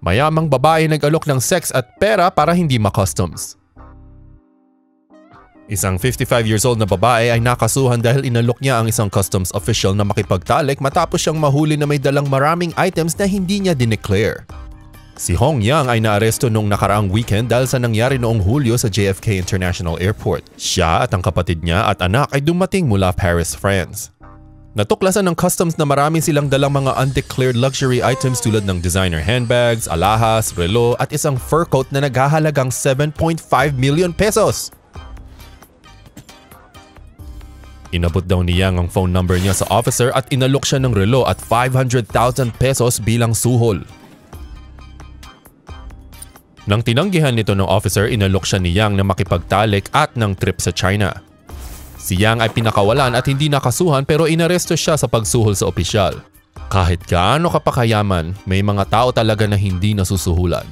Mayamang babae nag-alok ng sex at pera para hindi ma-customs. Isang 55 years old na babae ay nakasuhan dahil inalok niya ang isang customs official na makipagtalik matapos siyang mahuli na may dalang maraming items na hindi niya dineclare. Si Hong Yang ay naaresto noong nakaraang weekend dahil sa nangyari noong Hulyo sa JFK International Airport. Siya at ang kapatid niya at anak ay dumating mula Paris, France. Natuklasan ng customs na marami silang dalang mga undeclared luxury items tulad ng designer handbags, alahas, relo at isang fur coat na naghahalagang 7.5 million pesos. Inabot daw ni Yang ang phone number niya sa officer at inalok siya ng relo at 500,000 pesos bilang suhol. Nang tinanggihan nito ng officer, inalok siya ni Yang na makipagtalik at ng trip sa China. Si Yang ay pinakawalan at hindi nakasuhan pero inaresto siya sa pagsuhol sa opisyal. Kahit gaano kapakayaman, may mga tao talaga na hindi nasusuhulan.